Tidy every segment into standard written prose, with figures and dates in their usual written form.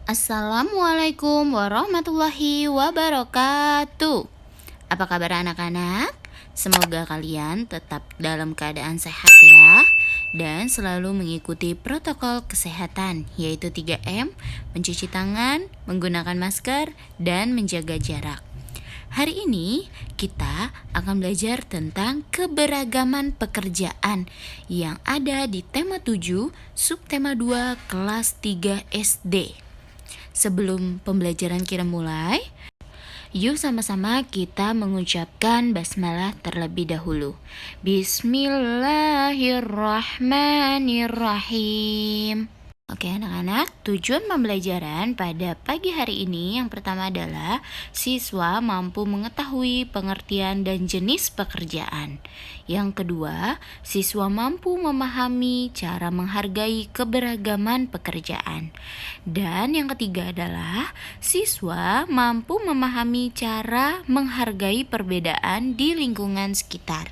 Assalamualaikum warahmatullahi wabarakatuh. Apa kabar anak-anak? Semoga kalian tetap dalam keadaan sehat ya, dan selalu mengikuti protokol kesehatan, yaitu 3M, mencuci tangan, menggunakan masker, dan menjaga jarak. Hari ini kita akan belajar tentang keberagaman pekerjaan yang ada di tema 7, subtema 2, kelas 3 SD. Sebelum pembelajaran kita mulai, yuk sama-sama kita mengucapkan basmalah terlebih dahulu. Bismillahirrahmanirrahim. Oke anak-anak, tujuan pembelajaran pada pagi hari ini yang pertama adalah siswa mampu mengetahui pengertian dan jenis pekerjaan. Yang kedua, siswa mampu memahami cara menghargai keberagaman pekerjaan. Dan yang ketiga adalah siswa mampu memahami cara menghargai perbedaan di lingkungan sekitar.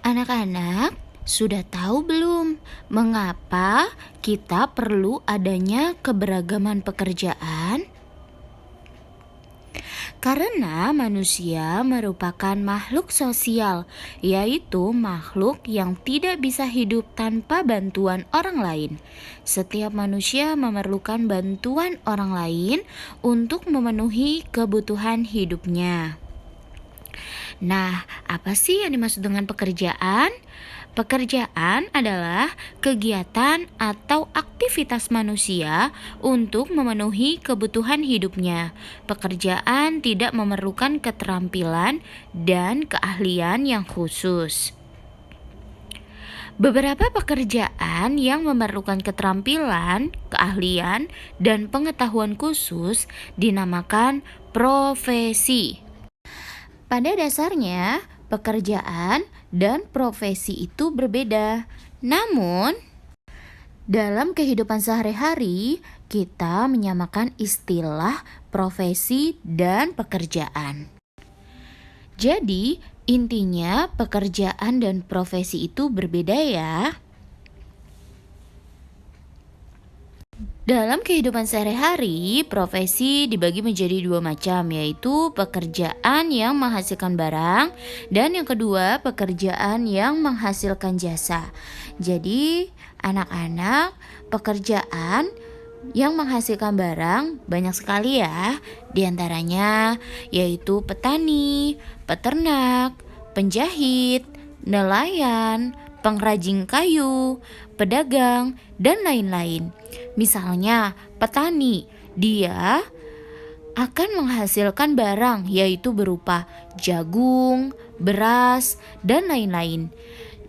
Anak-anak, sudah tahu belum mengapa kita perlu adanya keberagaman pekerjaan? Karena manusia merupakan makhluk sosial, yaitu makhluk yang tidak bisa hidup tanpa bantuan orang lain. Setiap manusia memerlukan bantuan orang lain untuk memenuhi kebutuhan hidupnya. Nah, apa sih yang dimaksud dengan pekerjaan? Pekerjaan adalah kegiatan atau aktivitas manusia untuk memenuhi kebutuhan hidupnya. Pekerjaan tidak memerlukan keterampilan dan keahlian yang khusus. Beberapa pekerjaan yang memerlukan keterampilan, keahlian, dan pengetahuan khusus dinamakan profesi. Pada dasarnya, pekerjaan dan profesi itu berbeda. Namun, dalam kehidupan sehari-hari, kita menyamakan istilah profesi dan pekerjaan. Jadi, intinya pekerjaan dan profesi itu berbeda ya. Dalam kehidupan sehari-hari, profesi dibagi menjadi dua macam, yaitu pekerjaan yang menghasilkan barang dan yang kedua pekerjaan yang menghasilkan jasa. Jadi, anak-anak, pekerjaan yang menghasilkan barang banyak sekali ya. Di antaranya yaitu petani, peternak, penjahit, nelayan, pengrajin kayu, pedagang, dan lain-lain. Misalnya, petani, dia akan menghasilkan barang yaitu berupa jagung, beras, dan lain-lain.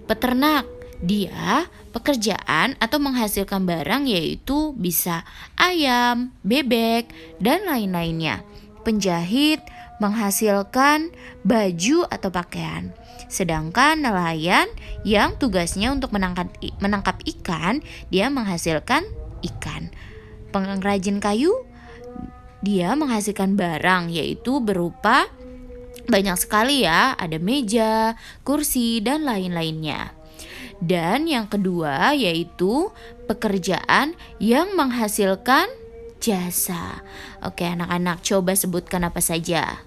Peternak, dia pekerjaan atau menghasilkan barang yaitu bisa ayam, bebek, dan lain-lainnya. Penjahit menghasilkan baju atau pakaian. Sedangkan nelayan yang tugasnya untuk menangkap ikan, dia menghasilkan ikan. Pengrajin kayu, dia menghasilkan barang yaitu berupa banyak sekali ya, ada meja, kursi, dan lain-lainnya. Dan yang kedua yaitu pekerjaan yang menghasilkan jasa. Oke anak-anak, coba sebutkan apa saja.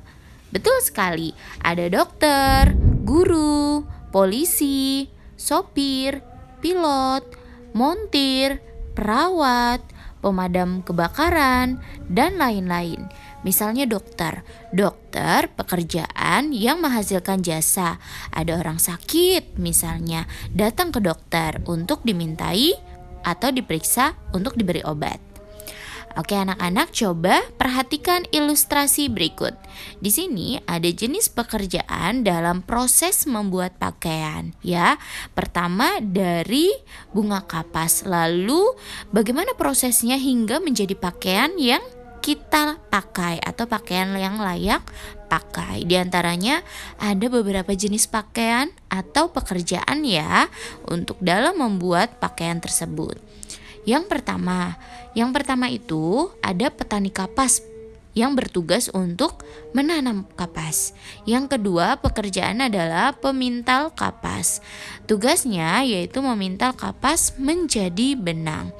Betul sekali, ada dokter, guru, polisi, sopir, pilot, montir, perawat, pemadam kebakaran, dan lain-lain. Misalnya dokter pekerjaan yang menghasilkan jasa. Ada orang sakit misalnya, datang ke dokter untuk dimintai atau diperiksa untuk diberi obat. Oke anak-anak, coba perhatikan ilustrasi berikut. Di sini ada jenis pekerjaan dalam proses membuat pakaian ya. Pertama dari bunga kapas. Lalu bagaimana prosesnya hingga menjadi pakaian yang kita pakai atau pakaian yang layak pakai. Di antaranya ada beberapa jenis pakaian atau pekerjaan ya untuk dalam membuat pakaian tersebut. Yang pertama itu ada petani kapas yang bertugas untuk menanam kapas. Yang kedua, pekerjaan adalah pemintal kapas. Tugasnya yaitu memintal kapas menjadi benang.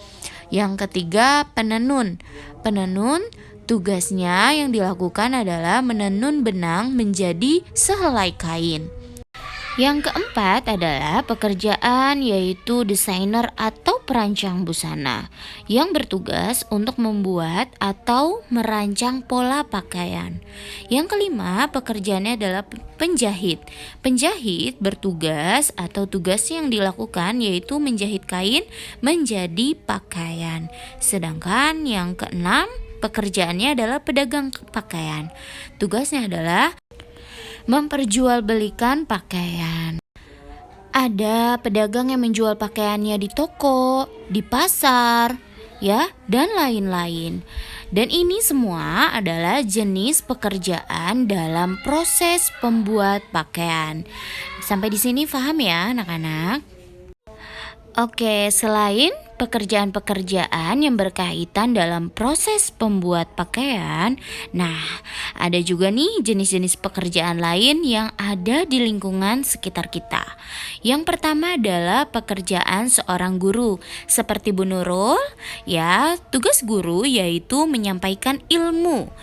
Yang ketiga, penenun. Penenun tugasnya yang dilakukan adalah menenun benang menjadi sehelai kain. Yang keempat adalah pekerjaan, yaitu desainer atau perancang busana yang bertugas untuk membuat atau merancang pola pakaian. Yang kelima, pekerjaannya adalah penjahit. Penjahit bertugas atau tugas yang dilakukan yaitu menjahit kain menjadi pakaian. Sedangkan yang keenam, pekerjaannya adalah pedagang pakaian. Tugasnya adalah memperjualbelikan pakaian. Ada pedagang yang menjual pakaiannya di toko, di pasar, ya, dan lain-lain. Dan ini semua adalah jenis pekerjaan dalam proses pembuat pakaian. Sampai di sini paham ya, anak-anak? Oke, selain pekerjaan-pekerjaan yang berkaitan dalam proses pembuat pakaian, nah, ada juga nih jenis-jenis pekerjaan lain yang ada di lingkungan sekitar kita. Yang pertama adalah pekerjaan seorang guru. Seperti Bu Nurul, ya, tugas guru yaitu menyampaikan ilmu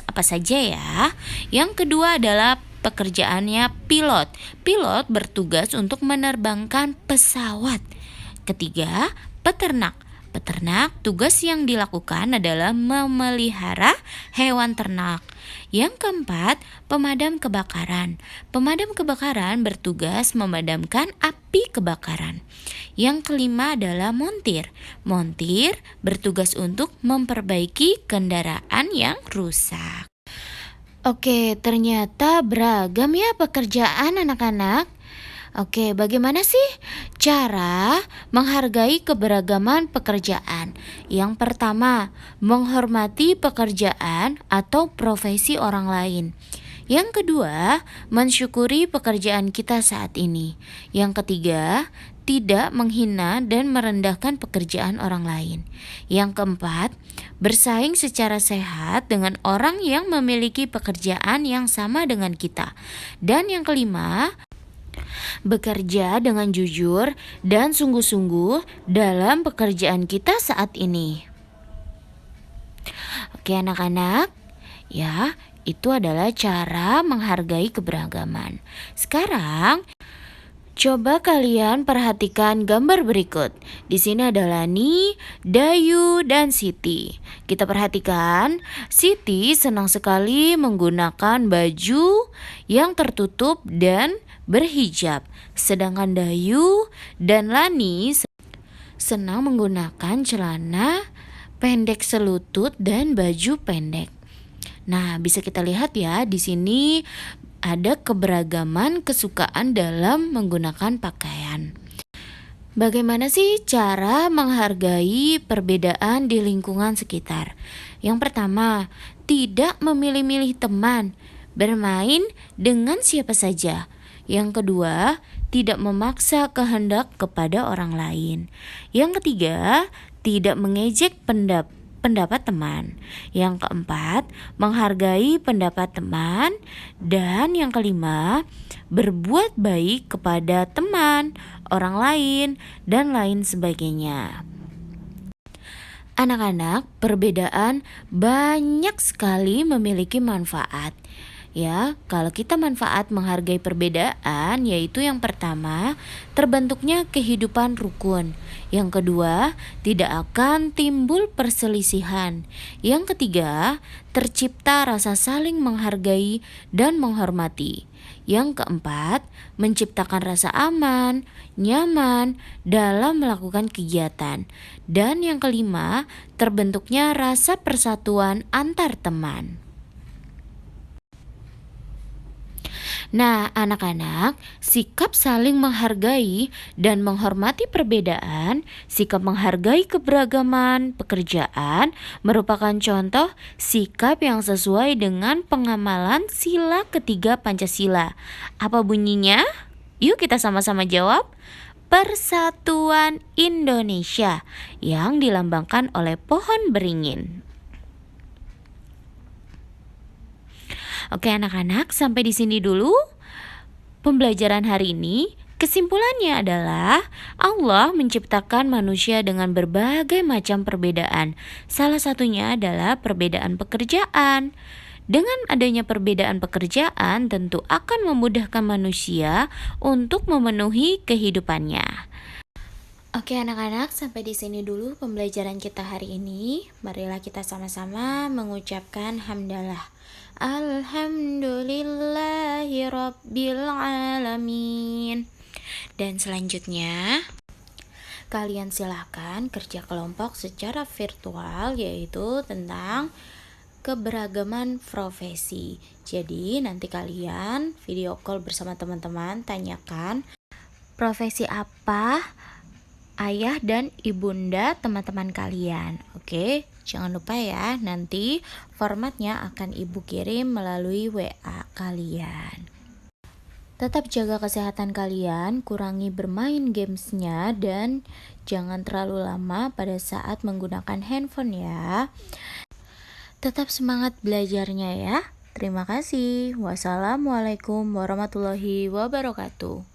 apa saja ya. Yang kedua adalah pekerjaannya pilot. Pilot bertugas untuk menerbangkan pesawat. Ketiga, peternak. Peternak, tugas yang dilakukan adalah memelihara hewan ternak. Yang keempat, pemadam kebakaran. Pemadam kebakaran bertugas memadamkan api kebakaran. Yang kelima adalah montir. Montir bertugas untuk memperbaiki kendaraan yang rusak. Oke, ternyata beragam ya pekerjaan anak-anak. Oke, bagaimana sih cara menghargai keberagaman pekerjaan? Yang pertama, menghormati pekerjaan atau profesi orang lain. Yang kedua, mensyukuri pekerjaan kita saat ini. Yang ketiga, tidak menghina dan merendahkan pekerjaan orang lain. Yang keempat, bersaing secara sehat dengan orang yang memiliki pekerjaan yang sama dengan kita. Dan yang kelima, bekerja dengan jujur dan sungguh-sungguh dalam pekerjaan kita saat ini. Oke anak-anak, ya, itu adalah cara menghargai keberagaman. Sekarang coba kalian perhatikan gambar berikut. Di sini ada Lani, Dayu, dan Siti. Kita perhatikan, Siti senang sekali menggunakan baju yang tertutup dan berhijab. Sedangkan Dayu dan Lani senang menggunakan celana pendek selutut dan baju pendek. Nah, bisa kita lihat ya, di sini ada keberagaman kesukaan dalam menggunakan pakaian. Bagaimana sih cara menghargai perbedaan di lingkungan sekitar? Yang pertama, tidak memilih-milih teman, bermain dengan siapa saja. Yang kedua, tidak memaksa kehendak kepada orang lain. Yang ketiga, tidak mengejek pendapat teman. Yang keempat, menghargai pendapat teman. Dan yang kelima, berbuat baik kepada teman, orang lain, dan lain sebagainya. Anak-anak, perbedaan banyak sekali memiliki manfaat. Ya, kalau kita manfaat menghargai perbedaan, yaitu yang pertama, terbentuknya kehidupan rukun. Yang kedua, tidak akan timbul perselisihan. Yang ketiga, tercipta rasa saling menghargai dan menghormati. Yang keempat, menciptakan rasa aman, nyaman dalam melakukan kegiatan. Dan yang kelima, terbentuknya rasa persatuan antar teman. Nah, anak-anak, sikap saling menghargai dan menghormati perbedaan, sikap menghargai keberagaman pekerjaan merupakan contoh sikap yang sesuai dengan pengamalan sila ketiga Pancasila. Apa bunyinya? Yuk kita sama-sama jawab. Persatuan Indonesia yang dilambangkan oleh pohon beringin. Oke anak-anak, sampai di sini dulu pembelajaran hari ini. Kesimpulannya adalah Allah menciptakan manusia dengan berbagai macam perbedaan. Salah satunya adalah perbedaan pekerjaan. Dengan adanya perbedaan pekerjaan tentu akan memudahkan manusia untuk memenuhi kehidupannya. Oke anak-anak, sampai di sini dulu pembelajaran kita hari ini. Marilah kita sama-sama mengucapkan hamdalah. Alhamdulillahi Rabbil Alamin. Dan selanjutnya, kalian silahkan kerja kelompok secara virtual, yaitu tentang keberagaman profesi. Jadi nanti kalian video call bersama teman-teman, tanyakan profesi apa ayah dan ibunda teman-teman kalian. Oke, jangan lupa ya, nanti formatnya akan ibu kirim melalui WA kalian. Tetap jaga kesehatan kalian, kurangi bermain gamesnya, dan jangan terlalu lama pada saat menggunakan handphone ya. Tetap semangat belajarnya ya. Terima kasih. Wassalamualaikum warahmatullahi wabarakatuh.